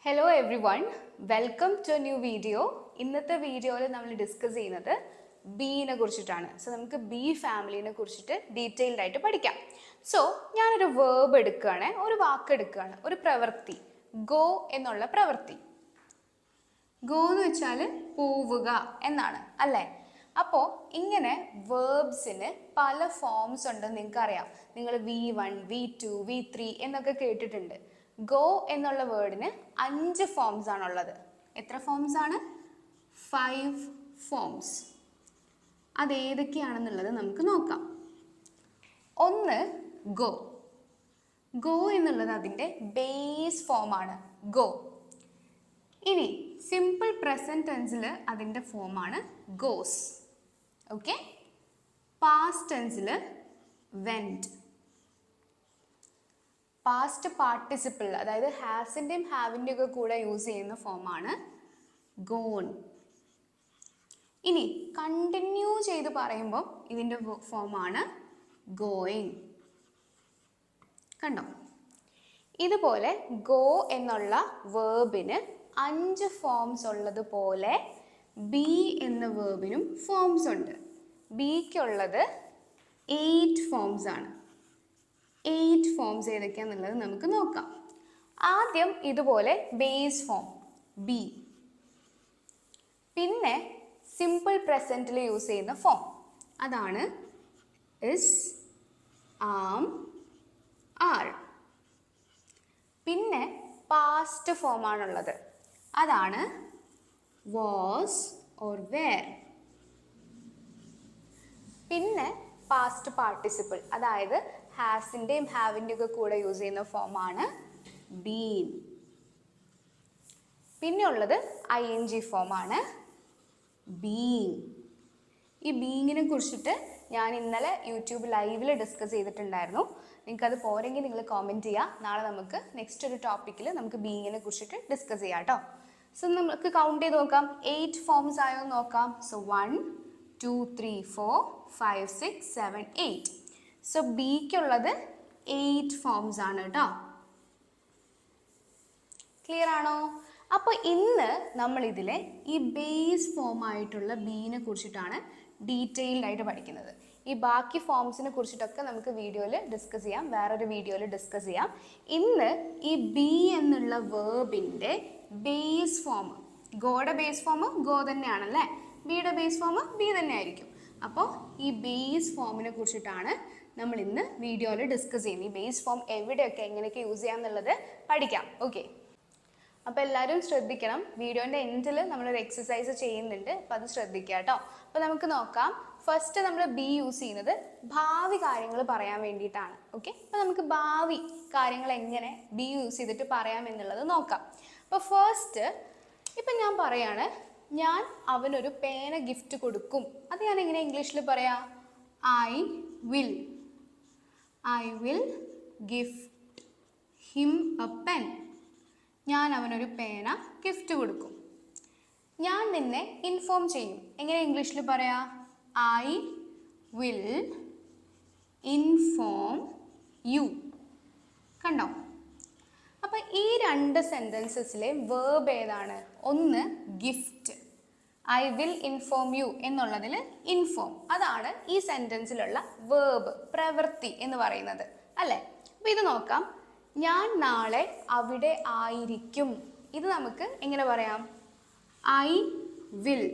Hello everyone, welcome to a new video. ഇന്നത്തെ വീഡിയോയിൽ നമ്മൾ ഡിസ്കസ് ചെയ്യുന്നത് ബീനെ കുറിച്ചിട്ടാണ്. സോ നമുക്ക് ബി ഫാമിലിനെ കുറിച്ചിട്ട് ഡീറ്റെയിൽഡ് ആയിട്ട് പഠിക്കാം. സോ ഞാനൊരു വേർബ് എടുക്കുകയാണ്, ഒരു വാക്ക് എടുക്കുകയാണ്, ഒരു പ്രവൃത്തി, ഗോ എന്നുള്ള പ്രവൃത്തി. ഗോ എന്ന് വെച്ചാൽ പോവുക എന്നാണ് അല്ലേ? അപ്പോൾ ഇങ്ങനെ വേർബ്സിന് പല ഫോംസ് ഉണ്ടെന്ന് നിങ്ങൾക്കറിയാം. നിങ്ങൾ V1, V2, V3 എന്നൊക്കെ കേട്ടിട്ടുണ്ട്. ഗോ എന്നുള്ള വേർഡിന് 5 ഫോംസ് ആണുള്ളത്. എത്ര ഫോംസ് ആണ്? 5 ഫോംസ്. അതേതൊക്കെയാണെന്നുള്ളത് നമുക്ക് നോക്കാം. ഒന്ന് ഗോ. ഗോ എന്നുള്ളത് അതിൻ്റെ ബേസ് ഫോമാണ് ഗോ. ഇനി സിമ്പിൾ പ്രസൻറ്റ് ടെൻസിൽ അതിൻ്റെ ഫോമാണ് ഗോസ്. ഓക്കെ. പാസ്റ്റ് ടെൻസിൽ വെൻറ്റ്. പാസ്റ്റ് പാർട്ടിസിപ്പിൾ, അതായത് ഹാസിൻ്റെയും ഹാവിൻ്റെയും ഒക്കെ കൂടെ യൂസ് ചെയ്യുന്ന ഫോമാണ് ഗോൺ. ഇനി കണ്ടിന്യൂ ചെയ്ത് പറയുമ്പോൾ ഇതിൻ്റെ ഫോമാണ് ഗോയിങ്. കണ്ടോ? ഇതുപോലെ ഗോ എന്നുള്ള വേർബിന് 5 ഫോംസ് ഉള്ളതുപോലെ ബി എന്ന വേർബിനും ഫോംസ് ഉണ്ട്. ബിക്കുള്ളത് 8 ഫോംസ് ആണ്. 8 ഫോംസ് ഏതൊക്കെയാണെന്നുള്ളത് നമുക്ക് നോക്കാം. ആദ്യം ഇതുപോലെ ബേസ് ഫോം ബി, പിന്നെ സിമ്പിൾ പ്രസൻറ്റിൽ യൂസ് ചെയ്യുന്ന ഫോം അതാണ് ഇസ്, ആം, ആർ. പിന്നെ പാസ്റ്റ് ഫോമാണുള്ളത്, അതാണ് വാസ് ഓർ വേർ. പിന്നെ പാസ്റ്റ് പാർട്ടിസിപ്പിൾ, അതായത് ഹാസിൻ്റെയും ഹാവിൻ്റെയും ഒക്കെ കൂടെ യൂസ് ചെയ്യുന്ന ഫോമാണ് ബീൻ. പിന്നെ ഉള്ളത് ING ഫോമാണ് ബീങ്. ഈ ബീങ്ങിനെ കുറിച്ചിട്ട് ഞാൻ ഇന്നലെ യൂട്യൂബ് ലൈവിൽ ഡിസ്കസ് ചെയ്തിട്ടുണ്ടായിരുന്നു. നിങ്ങൾക്കത് പോരെങ്കിൽ നിങ്ങൾ കോമെൻറ്റ് ചെയ്യുക. നാളെ നമുക്ക് നെക്സ്റ്റ് ഒരു ടോപ്പിക്കിൽ നമുക്ക് ബീങ്ങിനെ കുറിച്ചിട്ട് ഡിസ്കസ് ചെയ്യാം കേട്ടോ. സോ നമുക്ക് കൗണ്ട് ചെയ്ത് നോക്കാം. 8 ഫോംസ് ആയോ എന്ന് നോക്കാം. സോ 1, 2, 3, 4, 5, 6, 7, 8. സോ ബിക്കുള്ളത് 8 ഫോംസ് ആണ് കേട്ടോ. ക്ലിയർ ആണോ? അപ്പോൾ ഇന്ന് നമ്മൾ ഇതിലെ ഈ ബേസ് ഫോം ആയിട്ടുള്ള ബീനെ കുറിച്ചിട്ടാണ് ഡീറ്റെയിൽഡ് ആയിട്ട് പഠിക്കുന്നത്. ഈ ബാക്കി ഫോംസിനെ കുറിച്ചിട്ടൊക്കെ നമുക്ക് വീഡിയോയിൽ ഡിസ്കസ് ചെയ്യാം, വേറൊരു വീഡിയോയിൽ ഡിസ്കസ് ചെയ്യാം. ഇന്ന് ഈ ബി എന്നുള്ള വേർബിൻ്റെ ബേസ് ഫോം, ഗോയുടെ ബേസ് ഫോം ഗോ തന്നെയാണല്ലേ, ബിയുടെ ബേസ് ഫോം ബി തന്നെ ആയിരിക്കും. അപ്പോൾ ഈ ബേസ് ഫോമിനെ കുറിച്ചിട്ടാണ് നമ്മൾ ഇന്ന് വീഡിയോയിൽ ഡിസ്കസ് ചെയ്യുന്നത്. ഈ ബേസ് ഫോം എവിടെയൊക്കെ എങ്ങനെയൊക്കെ യൂസ് ചെയ്യാം എന്നുള്ളത് പഠിക്കാം. ഓക്കെ. അപ്പോൾ എല്ലാവരും ശ്രദ്ധിക്കണം. വീഡിയോൻ്റെ എൻഡിൽ നമ്മളൊരു എക്സസൈസ് ചെയ്യുന്നുണ്ട്, അപ്പോൾ അത് ശ്രദ്ധിക്കുക കേട്ടോ. അപ്പോൾ നമുക്ക് നോക്കാം. ഫസ്റ്റ് നമ്മൾ ബി യൂസ് ചെയ്യുന്നത് ഭാവി കാര്യങ്ങൾ പറയാൻ വേണ്ടിയിട്ടാണ്. ഓക്കെ. അപ്പോൾ നമുക്ക് ഭാവി കാര്യങ്ങൾ എങ്ങനെ ബി യൂസ് ചെയ്തിട്ട് പറയാം എന്നുള്ളത് നോക്കാം. അപ്പോൾ ഫസ്റ്റ് ഇപ്പം ഞാൻ പറയാണ്, ഞാൻ അവനൊരു പേന ഗിഫ്റ്റ് കൊടുക്കും. അത് ഞാൻ എങ്ങനെ ഇംഗ്ലീഷിൽ പറയാം? I will gift him A pen. ഞാൻ അവനൊരു പേന ഗിഫ്റ്റ് കൊടുക്കും. ഞാൻ നിന്നെ ഇൻഫോം ചെയ്യും. എങ്ങനെ ഇംഗ്ലീഷിൽ പറയാം? I will inform you. കണ്ടോ? അപ്പം ഈ 2 സെൻറ്റൻസസിലെ വേർബ് ഏതാണ്? ഒന്ന് gift, I will inform you എന്നുള്ളതിൽ ഇൻഫോം, അതാണ് ഈ സെൻറ്റൻസിലുള്ള വേർബ്, പ്രവൃത്തി എന്ന് പറയുന്നത് അല്ലേ? അപ്പോൾ ഇത് നോക്കാം. ഞാൻ നാളെ അവിടെ ആയിരിക്കും. ഇത് നമുക്ക് എങ്ങനെ പറയാം? I will.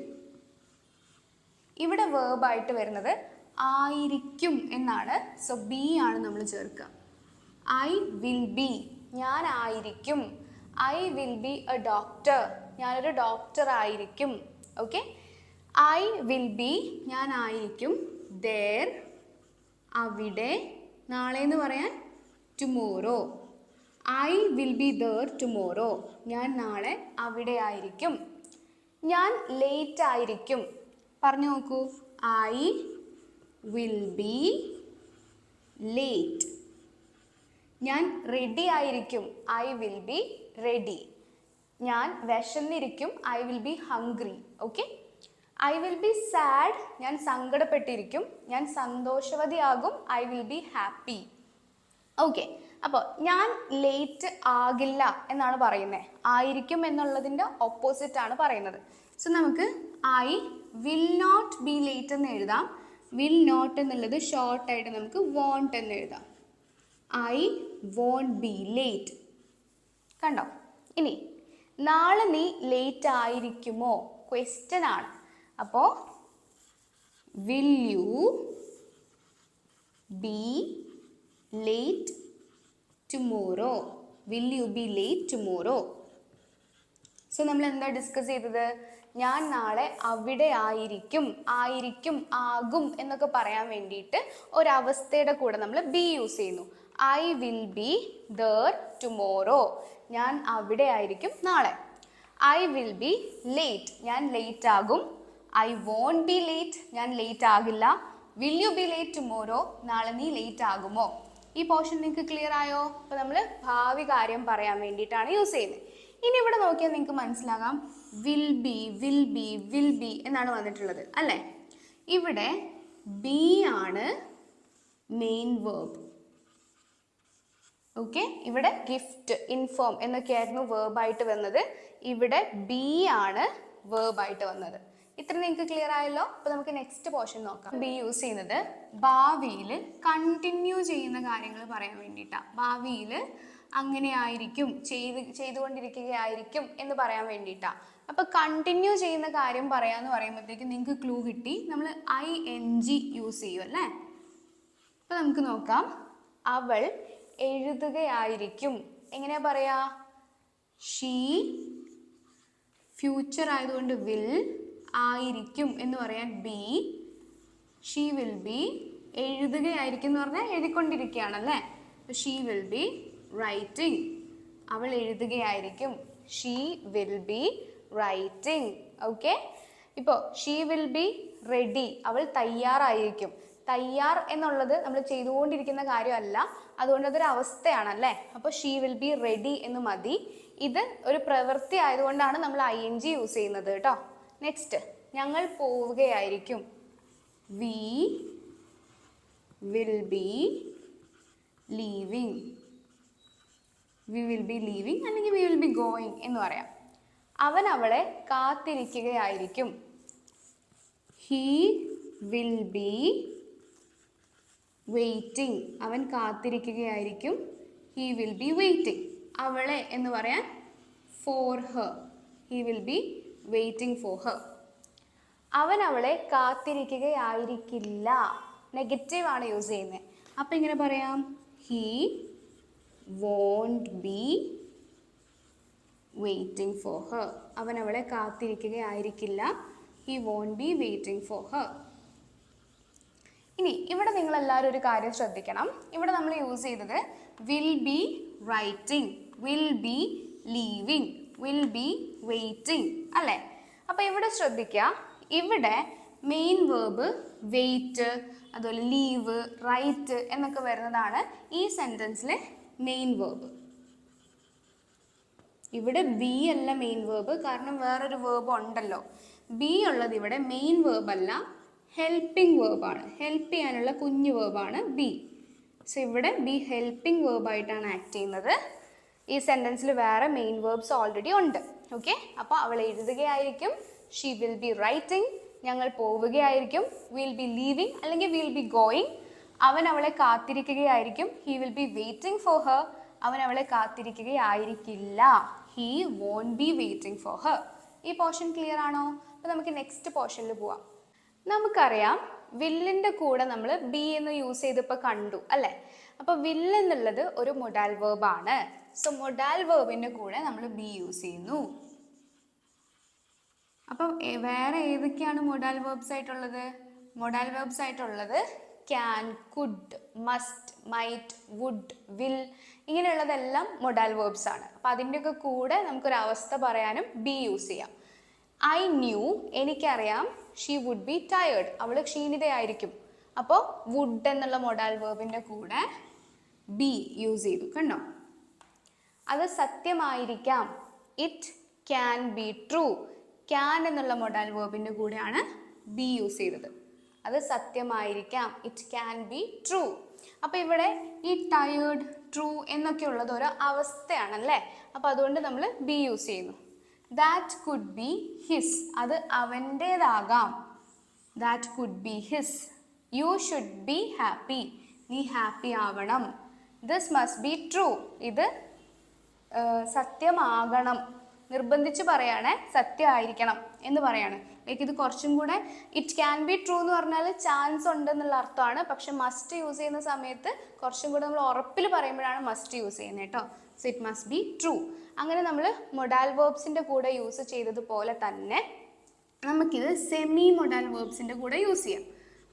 ഇവിടെ വേർബായിട്ട് വരുന്നത് ആയിരിക്കും എന്നാണ്. സോ ബി ആണ് നമ്മൾ ചേർക്കുക. ഐ വിൽ ബി, ഞാൻ ആയിരിക്കും. I will be a doctor, ഞാനൊരു ഡോക്ടർ ആയിരിക്കും. ഓക്കെ. ഐ വിൽ ബി, ഞാൻ ആയിരിക്കും. ദേർ, അവിടെ. നാളെ എന്ന് പറയാൻ tomorrow. I will be there tomorrow, ഞാൻ നാളെ അവിടെ ആയിരിക്കും. ഞാൻ ലേറ്റ് ആയിരിക്കും. പറഞ്ഞു നോക്കൂ. I will be late. ഞാൻ റെഡി ആയിരിക്കും. I will be ready. ഞാൻ വിശന്നിരിക്കും. I will be hungry. Okay. I will be sad, ഞാൻ സങ്കടപ്പെട്ടിരിക്കും. ഞാൻ സന്തോഷവതിയാകും. I will be happy. Okay. അപ്പോൾ ഞാൻ ലേറ്റ് ആകില്ല എന്നാണ് പറയുന്നത്, ആയിരിക്കും എന്നുള്ളതിൻ്റെ ഓപ്പോസിറ്റ് ആണ് പറയുന്നത്. സോ നമുക്ക് I will not be late എന്ന് എഴുതാം. വിൽ നോട്ട് എന്നുള്ളത് ഷോർട്ടായിട്ട് നമുക്ക് വോണ്ട് എന്ന് എഴുതാം. I won't be late. കണ്ടോ? ഇനി നാളെ നീ ലേറ്റ് ആയിരിക്കുമോ? ക്വസ്റ്റ്യൻ ആണ്. അപ്പോൾ will you be late tomorrow? Will you be late tomorrow? So നമ്മൾ എന്താ ഡിസ്കസ് ചെയ്തത്? ഞാൻ നാളെ അവിടെ ആയിരിക്കും, ആയിരിക്കും, ആകും എന്നൊക്കെ പറയാൻ വേണ്ടിയിട്ട് ഒരവസ്ഥയുടെ കൂടെ നമ്മൾ ബി യൂസ് ചെയ്യുന്നു. I will be there tomorrow. ഞാൻ അവിടെ ആയിരിക്കും നാളെ. I will be late. ഞാൻ ലേറ്റ് ആകും. I won't be late. ഞാൻ ലേറ്റ് ആകില്ല. Will you be late tomorrow? നാളെ നീ ലേറ്റ് ആകുമോ? ഈ പോർഷൻ നിങ്ങൾക്ക് ക്ലിയർ ആയോ? അപ്പോൾ നമ്മൾ ഭാവി കാര്യം പറയാൻ വേണ്ടിയിട്ടാണ് യൂസ് ചെയ്യുന്നത്. ഇനി ഇവിടെ നോക്കിയാൽ നിങ്ങൾക്ക് മനസ്സിലാകാം, will be, will be, will be എന്നാണ് വന്നിട്ടുള്ളത് അല്ലേ? ഇവിടെ ബി ആണ് മെയിൻ വേർബ്. ഓക്കെ, ഇവിടെ ഗിഫ്റ്റ്, ഇൻഫോം എന്നൊക്കെയായിരുന്നു വേർബായിട്ട് വന്നത്. ഇവിടെ ബി ആണ് വേർബായിട്ട് വന്നത്. ഇത്ര നിങ്ങൾക്ക് ക്ലിയർ ആയല്ലോ? അപ്പോൾ നമുക്ക് നെക്സ്റ്റ് പോർഷൻ നോക്കാം. ബി യൂസ് ചെയ്യുന്നത് ഭാവിയിൽ കണ്ടിന്യൂ ചെയ്യുന്ന കാര്യങ്ങൾ പറയാൻ വേണ്ടിയിട്ടാണ്. ഭാവിയിൽ അങ്ങനെ ആയിരിക്കും, ചെയ്തുകൊണ്ടിരിക്കുകയായിരിക്കും എന്ന് പറയാൻ വേണ്ടിയിട്ടാണ്. അപ്പോൾ കണ്ടിന്യൂ ചെയ്യുന്ന കാര്യം പറയാമെന്ന് പറയുമ്പോഴത്തേക്കും നിങ്ങൾക്ക് ക്ലൂ കിട്ടി. നമ്മൾ ING യൂസ് ചെയ്യും അല്ലേ? അപ്പോൾ നമുക്ക് നോക്കാം. അവൾ എഴുതുകയായിരിക്കും. എങ്ങനെയാ പറയാ? ഷീ, ഫ്യൂച്ചർ ആയതുകൊണ്ട് വിൽ, ആയിരിക്കും എന്ന് പറയാൻ ബി. She will be. എഴുതുകയായിരിക്കും എന്ന് പറഞ്ഞാൽ എഴുതിക്കൊണ്ടിരിക്കുകയാണല്ലേ? She will be writing. അവൾ എഴുതുകയായിരിക്കും. She will be writing. Okay, ഇപ്പോൾ ഷീ വിൽ ബി റെഡി. അവൾ തയ്യാറായിരിക്കും. തയ്യാർ എന്നുള്ളത് നമ്മൾ ചെയ്തുകൊണ്ടിരിക്കുന്ന കാര്യമല്ല, അതുകൊണ്ട് അതൊരു അവസ്ഥയാണല്ലേ? അപ്പോൾ ഷീ വിൽ ബി റെഡി എന്ന് മതി. ഇത് ഒരു പ്രവൃത്തി ആയതുകൊണ്ടാണ് നമ്മൾ ING യൂസ് ചെയ്യുന്നത് കേട്ടോ. നെക്സ്റ്റ്, ഞങ്ങൾ പോവുകയായിരിക്കും. We will be leaving. We will be leaving അല്ലെങ്കിൽ വി വിൽ ബി ഗോയിങ് എന്ന് പറയാം. അവൻ അവളെ കാത്തിരിക്കുകയായിരിക്കും. He will be waiting. അവൻ കാത്തിരിക്കുകയായിരിക്കും. He will be waiting. അവളെ എന്ന് പറയാൻ for her. He will be waiting for her. അവൻ അവളെ കാത്തിരിക്കുകയായിരിക്കില്ല. നെഗറ്റീവ് ആണ് യൂസ് ചെയ്യുന്നത്. അപ്പം ഇങ്ങനെ പറയാം, he won't be waiting for her. അവൻ അവളെ കാത്തിരിക്കുകയായിരിക്കില്ല. He won't be waiting for her. ഇനി ഇവിടെ നിങ്ങളെല്ലാവരും ഒരു കാര്യം ശ്രദ്ധിക്കണം. ഇവിടെ നമ്മൾ യൂസ് ചെയ്തത് will be writing, will be leaving, will be waiting അല്ലേ? അപ്പോൾ ഇവിടെ ശ്രദ്ധിക്കുക, ഇവിടെ മെയിൻ വേർബ് വെയിറ്റ്, അതുപോലെ ലീവ്, റൈറ്റ് എന്നൊക്കെ വരുന്നതാണ് ഈ സെൻറ്റൻസിലെ മെയിൻ വേർബ്. ഇവിടെ ബി അല്ല മെയിൻ വേർബ്, കാരണം വേറൊരു വേർബ് ഉണ്ടല്ലോ. ബി ഉള്ളത് ഇവിടെ മെയിൻ വേർബ് അല്ല, ഹെൽപ്പിംഗ് വേർബാണ്. ഹെൽപ്പ് ചെയ്യാനുള്ള കുഞ്ഞു വേർബാണ് ബി. സോ ഇവിടെ ബി ഹെൽപ്പിംഗ് വേർബായിട്ടാണ് ആക്ട് ചെയ്യുന്നത്. ഈ സെൻറ്റൻസിൽ വേറെ മെയിൻ വേർബ്സ് ഓൾറെഡി ഉണ്ട്. ഓക്കെ, അപ്പോൾ അവൾ എഴുതുകയായിരിക്കും. She will be writing. ഞങ്ങൾ പോവുകയായിരിക്കും. വിൽ ബി ലീവിങ് അല്ലെങ്കിൽ വിൽ ബി ഗോയിങ്. അവൻ അവളെ കാത്തിരിക്കുകയായിരിക്കും. He will be waiting for her. അവൻ അവളെ കാത്തിരിക്കുകയായിരിക്കില്ല. He won't be waiting for her. ഈ പോർഷൻ ക്ലിയർ ആണോ? അപ്പോൾ നമുക്ക് നെക്സ്റ്റ് പോർഷനിൽ പോവാം. നമുക്കറിയാം വില്ലിൻ്റെ കൂടെ നമ്മൾ ബി എന്ന് യൂസ് ചെയ്തപ്പോൾ കണ്ടു അല്ലേ? അപ്പോൾ വില്ല് എന്നുള്ളത് ഒരു മൊഡാൽ വേർബാണ്. സോ മൊഡാൽ വേർബിൻ്റെ കൂടെ നമ്മൾ ബി യൂസ് ചെയ്യുന്നു. അപ്പം വേറെ ഏതൊക്കെയാണ് മൊഡാൽ വേർബ്സ് ആയിട്ടുള്ളത്? മൊഡാൽ വേർബ്സ് ആയിട്ടുള്ളത് can, could, must, might, would, will, ഇങ്ങനെയുള്ളതെല്ലാം മൊഡാൽ വേർബ്സ് ആണ്. അപ്പം അതിൻ്റെയൊക്കെ കൂടെ നമുക്കൊരവസ്ഥ പറയാനും ബി യൂസ് ചെയ്യാം. ഐ ന്യൂ, എനിക്കറിയാം. ഷീ വുഡ് ബി ടയേർഡ്, അവൾ ക്ഷീണിതയായിരിക്കും. അപ്പോൾ വുഡ് എന്നുള്ള മൊഡാൽ വേർബിൻ്റെ കൂടെ ബി യൂസ് ചെയ്തു. കണ്ടോ? അത് സത്യമായിരിക്കാം. It can be true. Can എന്നുള്ള മൊഡാൽ വേർബിൻ്റെ കൂടെയാണ് ബി യൂസ് ചെയ്തത്. അത് സത്യമായിരിക്കാം. It can be true. അപ്പോൾ ഇവിടെ ഈ ടയേർഡ്, ട്രൂ എന്നൊക്കെ ഉള്ളത് ഒരു അവസ്ഥയാണല്ലേ. അപ്പോൾ അതുകൊണ്ട് നമ്മൾ ബി യൂസ് ചെയ്യുന്നു. ദാറ്റ് കുഡ് ബി ഹിസ്, അത് അവൻ്റേതാകാം. That could be his. You should be happy, നീ ഹാപ്പി ആവണം. ദിസ് മസ്റ്റ് ബി ട്രൂ, ഇത് സത്യമാകണം. നിർബന്ധിച്ച് പറയാണ് സത്യമായിരിക്കണം എന്ന് പറയാണ്. ലൈക്ക് ഇത് കുറച്ചും കൂടെ ഇറ്റ് ക്യാൻ ബി ട്രൂ എന്ന് പറഞ്ഞാൽ ചാൻസ് ഉണ്ടെന്നുള്ള അർത്ഥമാണ്. പക്ഷെ മസ്റ്റ് യൂസ് ചെയ്യുന്ന സമയത്ത് കുറച്ചും കൂടെ നമ്മൾ ഉറപ്പിൽ പറയുമ്പോഴാണ് മസ്റ്റ് യൂസ് ചെയ്യുന്നത് കേട്ടോ. So it must be true. അങ്ങനെ നമ്മൾ മൊഡാൽ വേർബ്സിൻ്റെ കൂടെ യൂസ് ചെയ്തതുപോലെ തന്നെ നമുക്കിത് സെമി മൊഡാൽ വേർബ്സിൻ്റെ കൂടെ യൂസ് ചെയ്യാം.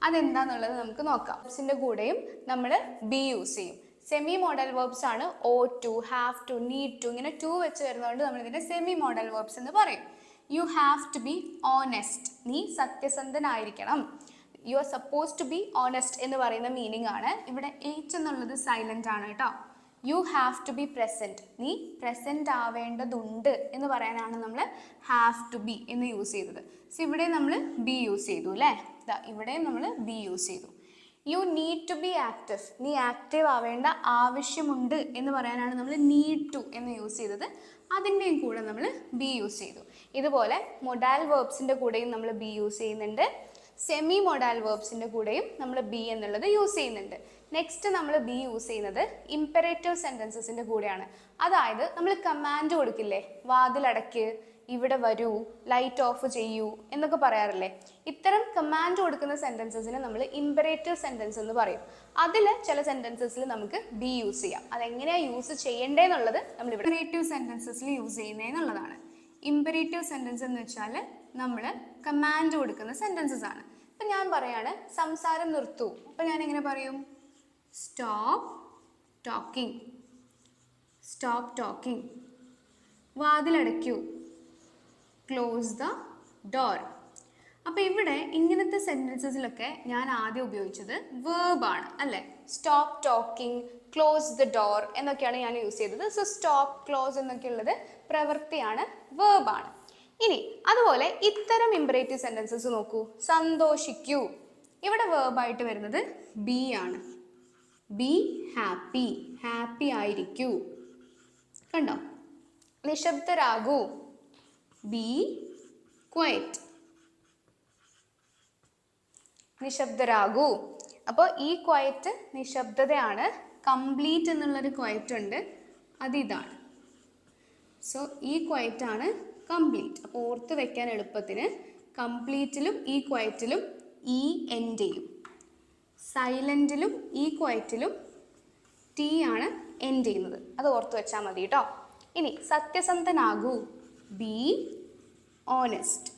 അതെന്താന്നുള്ളത് നമുക്ക് നോക്കാം. വേർബ്സിൻ്റെ കൂടെയും നമ്മൾ ബി യൂസ് ചെയ്യും. സെമി മോഡൽ വേർബ്സ് ആണ് ought to, have to, need to, ഇങ്ങനെ ടു വെച്ച് വരുന്നതുകൊണ്ട് നമ്മൾ ഇതിൻ്റെ സെമി മോഡൽ വേർബ്സ് എന്ന് പറയും. You have to be honest, നീ സത്യസന്ധനായിരിക്കണം. You are suppose to be honest എന്ന് പറയുന്ന മീനിങ് ആണ്. ഇവിടെ എച്ച് എന്നുള്ളത് സൈലന്റ് ആണ് കേട്ടോ. You have to be present, നീ പ്രസൻറ്റ് ആവേണ്ടതുണ്ട് എന്ന് പറയാനാണ് നമ്മൾ ഹാവ് ടു ബി എന്ന് യൂസ് ചെയ്തത്. സോ ഇവിടെ നമ്മൾ ബി യൂസ് ചെയ്തു അല്ലേ. ഇവിടെയും നമ്മൾ ബി യൂസ് ചെയ്തു. You need to be active, നീ ആക്റ്റീവ് ആവേണ്ട ആവശ്യമുണ്ട് എന്ന് പറയാനാണ് നമ്മൾ നീഡ് ടു എന്ന് യൂസ് ചെയ്തത്. അതിൻ്റെയും കൂടെ നമ്മൾ ബി യൂസ് ചെയ്തു. ഇതുപോലെ മൊഡാൽ വേർബ്സിൻ്റെ കൂടെയും നമ്മൾ ബി യൂസ് ചെയ്യുന്നുണ്ട്. സെമി മൊഡാൽ വേർബ്സിൻ്റെ കൂടെയും നമ്മൾ ബി എന്നുള്ളത് യൂസ് ചെയ്യുന്നുണ്ട്. നെക്സ്റ്റ് നമ്മൾ ബി യൂസ് ചെയ്യുന്നത് ഇംപെറേറ്റീവ് സെൻറ്റൻസസിൻ്റെ കൂടെയാണ്. അതായത് നമ്മൾ കമാൻഡ് കൊടുക്കില്ലേ, വാതിലടയ്ക്ക്, ഇവിടെ വരൂ, ലൈറ്റ് ഓഫ് ചെയ്യൂ എന്നൊക്കെ പറയാറില്ലേ. ഇത്തരം കമാൻഡ് കൊടുക്കുന്ന സെൻറ്റൻസസിന് നമ്മൾ ഇംപെറേറ്റീവ് സെൻറ്റൻസ് എന്ന് പറയും. അതിൽ ചില സെൻറ്റൻസസിൽ നമുക്ക് ബി യൂസ് ചെയ്യാം. അതെങ്ങനെയാണ് യൂസ് ചെയ്യേണ്ടതെന്നുള്ളത് നമ്മൾ ഇവിടെ ഇംപെറേറ്റീവ് സെൻറ്റൻസസിൽ യൂസ് ചെയ്യുന്നതെന്നുള്ളതാണ്. ഇംപെറേറ്റീവ് സെൻറ്റൻസ് എന്ന് വെച്ചാൽ നമ്മൾ കമാൻഡ് കൊടുക്കുന്ന സെൻറ്റൻസസ് ആണ്. ഇപ്പം ഞാൻ പറയാണ് സംസാരം നിർത്തൂ, അപ്പം ഞാൻ എങ്ങനെ പറയും? Stop talking, stop talking. വാതിലടയ്ക്കൂ, ക്ലോസ് ദ ഡോർ. അപ്പോൾ ഇവിടെ ഇങ്ങനത്തെ സെൻറ്റൻസസിലൊക്കെ ഞാൻ ആദ്യം ഉപയോഗിച്ചത് വേർബാണ് അല്ലേ. Stop talking, close the door എന്നൊക്കെയാണ് ഞാൻ യൂസ് ചെയ്തത്. സോ സ്റ്റോപ്പ്, ക്ലോസ് എന്നൊക്കെ ഉള്ളത് പ്രവൃത്തിയാണ്, വേർബാണ്. ഇനി അതുപോലെ ഇത്തരം ഇംപെറേറ്റീവ് സെൻറ്റൻസസ് നോക്കൂ. സന്തോഷിക്കൂ, ഇവിടെ വേർബായിട്ട് വരുന്നത് ബി ആണ്. ബി ഹാപ്പി, ഹാപ്പി ആയിരിക്കൂ. കണ്ടോ? നിശബ്ദരാകൂ, ബി ക്വയറ്റ്, നിശബ്ദരാകൂ. അപ്പോൾ ഈ ക്വയറ്റ് നിശബ്ദതയാണ്. കംപ്ലീറ്റ് എന്നുള്ളൊരു ക്വയറ്റ് ഉണ്ട്, അതിതാണ്. സോ ഈ ക്വയറ്റാണ് കംപ്ലീറ്റ്. അപ്പോൾ ഓർത്ത് വെക്കാൻ എളുപ്പത്തിന് കംപ്ലീറ്റിലും ഈ ക്വയറ്റിലും ഇ എൻഡ് ചെയ്യും. സൈലൻറ്റിലും ഈ ക്വയറ്റിലും ടി ആണ് എൻഡ് ചെയ്യുന്നത്. അത് ഓർത്ത് വെച്ചാൽ മതി കേട്ടോ. ഇനി സത്യസന്ധനാകൂ, ബി ഓണസ്റ്റ്.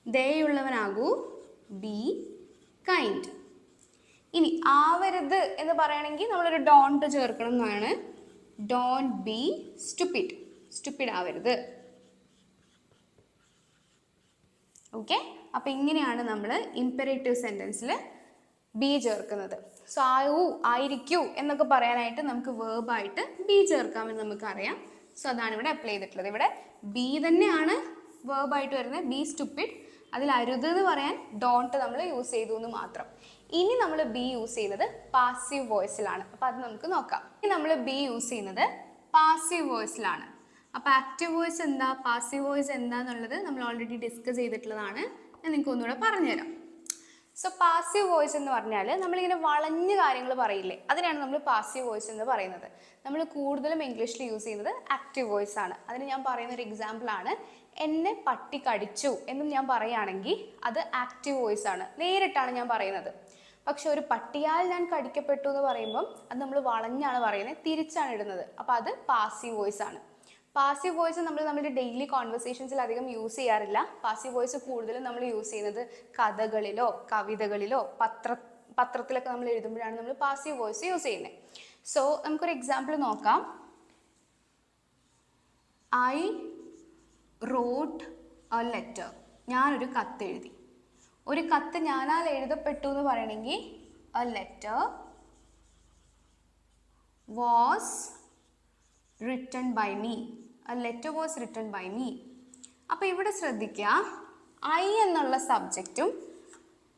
ദയുള്ളവനാകൂ, ബി കൈൻഡ്. ഇനി ആവരുത് എന്ന് പറയുകയാണെങ്കിൽ നമ്മളൊരു ഡോണ്ട് ചേർക്കണം എന്നാണ്. ഡോണ്ട് ബി സ്റ്റുപ്പിഡ്, സ്റ്റുപ്പിഡ് ആവരുത്. ഓക്കെ, അപ്പം ഇങ്ങനെയാണ് നമ്മൾ ഇംപെറേറ്റീവ് സെൻറ്റൻസിൽ ബി ചേർക്കുന്നത്. സോ ആവൂ, ആയിരിക്കൂ എന്നൊക്കെ പറയാനായിട്ട് നമുക്ക് വേർബായിട്ട് ബി ചേർക്കാമെന്ന് നമുക്കറിയാം. സോ അതാണ് ഇവിടെ അപ്ലൈ ചെയ്തിട്ടുള്ളത്. ഇവിടെ ബി തന്നെയാണ് വേർബായിട്ട് വരുന്നത്, ബി സ്റ്റുപ്പിഡ്. അതിൽ അരുത് എന്ന് പറയാൻ ഡോണ്ട് നമ്മൾ യൂസ് ചെയ്തു എന്ന് മാത്രം. ഇനി നമ്മൾ ബി യൂസ് ചെയ്യുന്നത് പാസീവ് വോയിസിലാണ്. അപ്പോൾ അത് നമുക്ക് നോക്കാം. ഇനി നമ്മൾ ബി യൂസ് ചെയ്യുന്നത് പാസീവ് വോയിസിലാണ്. അപ്പോൾ ആക്റ്റീവ് വോയിസ് എന്താ, പാസീവ് വോയിസ് എന്താന്നുള്ളത് നമ്മൾ ഓൾറെഡി ഡിസ്കസ് ചെയ്തിട്ടുള്ളതാണ്. ഞാൻ നിങ്ങൾക്ക് ഒന്നുകൂടെ പറഞ്ഞുതരാം. സോ പാസീവ് വോയിസ് എന്ന് പറഞ്ഞാൽ നമ്മളിങ്ങനെ വളഞ്ഞ കാര്യങ്ങൾ പറയില്ലേ, അതിനാണ് നമ്മൾ പാസീവ് വോയിസ് എന്ന് പറയുന്നത്. നമ്മൾ കൂടുതലും ഇംഗ്ലീഷിൽ യൂസ് ചെയ്യുന്നത് ആക്റ്റീവ് വോയിസ് ആണ്. അതിന് ഞാൻ പറയുന്ന ഒരു എക്സാമ്പിളാണ്, എന്നെ പട്ടി കടിച്ചു എന്നും ഞാൻ പറയുകയാണെങ്കിൽ അത് ആക്റ്റീവ് വോയിസ് ആണ്, നേരിട്ടാണ് ഞാൻ പറയുന്നത്. പക്ഷെ ഒരു പട്ടിയാൽ ഞാൻ കടിക്കപ്പെട്ടു എന്ന് പറയുമ്പം അത് നമ്മൾ വളഞ്ഞാണ് പറയുന്നത്, തിരിച്ചാണ് ഇടുന്നത്. അപ്പോൾ അത് പാസീവ് വോയിസ് ആണ്. പാസീവ് വോയിസ് നമ്മൾ നമ്മുടെ ഡെയിലി കോൺവെർസേഷൻസിൽ അധികം യൂസ് ചെയ്യാറില്ല. പാസീവ് വോയിസ് കൂടുതലും നമ്മൾ യൂസ് ചെയ്യുന്നത് കഥകളിലോ കവിതകളിലോ പത്രത്തിലൊക്കെ നമ്മൾ എഴുതുമ്പോഴാണ് നമ്മൾ പാസീവ് വോയിസ് യൂസ് ചെയ്യുന്നത്. സോ നമുക്കൊരു എക്സാമ്പിൾ നോക്കാം. ഐ റോട്ട് എ ലെറ്റർ, ഞാനൊരു കത്ത് എഴുതി. ഒരു കത്ത് ഞാനാൽ എഴുതപ്പെട്ടു എന്ന് പറയണമെങ്കിൽ A letter was written by me, a letter was written by me. അപ്പോൾ ഇവിടെ ശ്രദ്ധിക്കുക, ഐ എന്നുള്ള സബ്ജക്റ്റും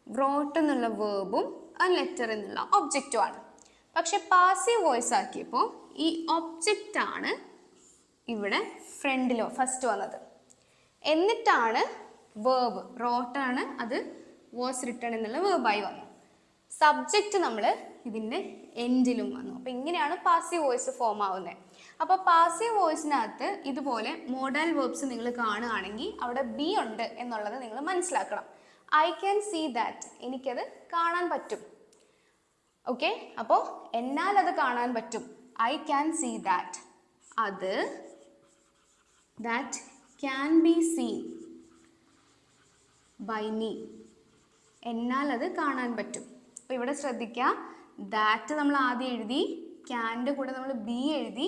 wrote എന്നുള്ള വേർബും a letter എന്നുള്ള ഒബ്ജക്റ്റുമാണ്. പക്ഷെ പാസീവ് വോയിസ് ആക്കിയപ്പോൾ ഈ ഒബ്ജക്റ്റ് ആണ് ഇവിടെ ഫ്രണ്ടിലോ ഫസ്റ്റ് വന്നത്, എന്നിട്ടാണ് വേർബ് റോട്ടാണ് അത് വാസ് റിട്ടൺ എന്നുള്ള വേർബായി വന്നു. സബ്ജക്റ്റ് നമ്മൾ ഇതിൻ്റെ എൻഡിലും വന്നു. അപ്പോൾ ഇങ്ങനെയാണ് പാസീവ് വോയിസ് ഫോം ആവുന്നത്. അപ്പോൾ പാസീവ് വോയിസിനകത്ത് ഇതുപോലെ മോഡൽ വേർബ്സ് നിങ്ങൾ കാണുകയാണെങ്കിൽ അവിടെ ബി ഉണ്ട് എന്നുള്ളത് നിങ്ങൾ മനസ്സിലാക്കണം. ഐ ക്യാൻ സീ ദാറ്റ്, എനിക്കത് കാണാൻ പറ്റും. ഓക്കെ, അപ്പോൾ എന്നാൽ അത് കാണാൻ പറ്റും. I can see that. അത് that can be seen by me, എന്നാൽ അത് കാണാൻ പറ്റും. അപ്പോൾ ഇവിടെ ശ്രദ്ധിക്കുക, ദാറ്റ് നമ്മൾ ആദ്യം എഴുതി, ക്യാൻ്റെ കൂടെ നമ്മൾ ബി എഴുതി,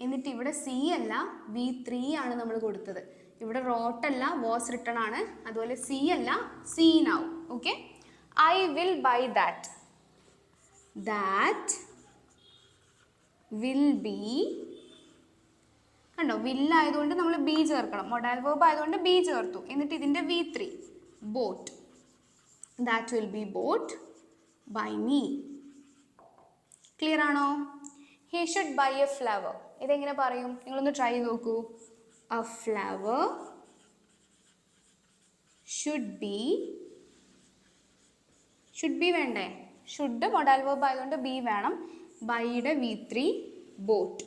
എന്നിട്ട് ഇവിടെ സി അല്ല V3 ആണ് നമ്മൾ കൊടുത്തത്. ഇവിടെ റോട്ടല്ല വാസ് റിട്ടൺ ആണ്, അതുപോലെ സി അല്ല സീൻ ആവും. Okay, I will buy that. That will B, കണ്ടോ വില്ലായതുകൊണ്ട് നമ്മൾ ബി ചേർക്കണം, മൊഡാൽ വേർബ് ആയതുകൊണ്ട് ബി ചേർത്തു. എന്നിട്ട് ഇതിൻ്റെ V3 bought. That will be bought by me. Clear ആണോ? He should buy a flower. ഇതെങ്ങനെ പറയും? നിങ്ങളൊന്ന് ട്രൈ ചെയ്ത് നോക്കൂ. എ ഫ്ലവർ ഷുഡ് ബി വേണ്ടേ? ഷുഡ് മൊഡാൽ വേർബ് ആയതുകൊണ്ട് ബി വേണം. ബൈയുടെ V3 bought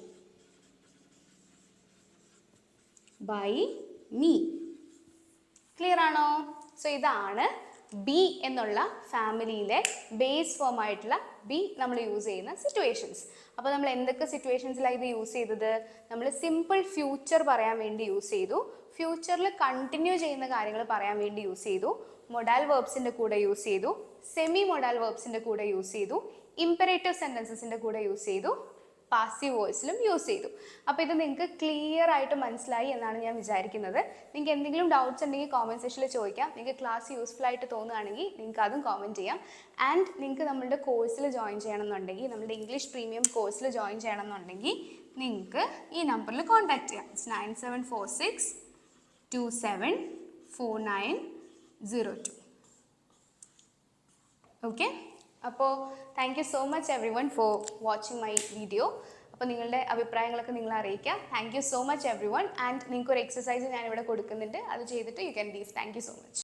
by me. Clear ആണോ? സോ ഇതാണ് ബി എന്നുള്ള ഫാമിലിയിലെ ബേസ് ഫോം ആയിട്ടുള്ള ബി നമ്മൾ യൂസ് ചെയ്യുന്ന സിറ്റുവേഷൻസ്. അപ്പോൾ നമ്മൾ എന്തൊക്കെ സിറ്റുവേഷൻസിലാണ് ഇത് യൂസ് ചെയ്തത്? നമ്മൾ സിമ്പിൾ ഫ്യൂച്ചർ പറയാൻ വേണ്ടി യൂസ് ചെയ്തു, ഫ്യൂച്ചറിൽ കണ്ടിന്യൂ ചെയ്യുന്ന കാര്യങ്ങൾ പറയാൻ വേണ്ടി യൂസ് ചെയ്തു, മൊഡാൽ വേർബ്സിൻ്റെ കൂടെ യൂസ് ചെയ്തു, സെമി മൊഡാൽ വേർബ്സിൻ്റെ കൂടെ യൂസ് ചെയ്തു, ഇംപെറേറ്റീവ് സെൻറ്റൻസസിൻ്റെ കൂടെ യൂസ് ചെയ്തു, പാസീവ് വോയിസിലും യൂസ് ചെയ്തു. അപ്പോൾ ഇത് നിങ്ങൾക്ക് ക്ലിയർ ആയിട്ട് മനസ്സിലായി എന്നാണ് ഞാൻ വിചാരിക്കുന്നത്. നിങ്ങൾക്ക് എന്തെങ്കിലും ഡൗട്ട്സ് ഉണ്ടെങ്കിൽ കോമെൻറ്റ് സെക്ഷനിൽ ചോദിക്കാം. നിങ്ങൾക്ക് ക്ലാസ് യൂസ്ഫുൾ ആയിട്ട് തോന്നുകയാണെങ്കിൽ നിങ്ങൾക്ക് അതും കോമെൻറ്റ് ചെയ്യാം. ആൻഡ് നിങ്ങൾക്ക് നമ്മളുടെ കോഴ്സിൽ ജോയിൻ ചെയ്യണമെന്നുണ്ടെങ്കിൽ, നമ്മുടെ ഇംഗ്ലീഷ് പ്രീമിയം കോഴ്സിൽ ജോയിൻ ചെയ്യണമെന്നുണ്ടെങ്കിൽ നിങ്ങൾക്ക് ഈ നമ്പറിൽ കോൺടാക്ട് ചെയ്യാം. 9746274902. ഓക്കെ, അപ്പോൾ thank you so much every one for watching my video. അപ്പോൾ നിങ്ങളുടെ അഭിപ്രായങ്ങളൊക്കെ നിങ്ങൾ അറിയിക്കുക. Thank you so much every one. And നിങ്ങൾക്കൊരു എക്സസൈസ് ഞാനിവിടെ കൊടുക്കുന്നുണ്ട്, അത് ചെയ്തിട്ട് you can leave. Thank you so much.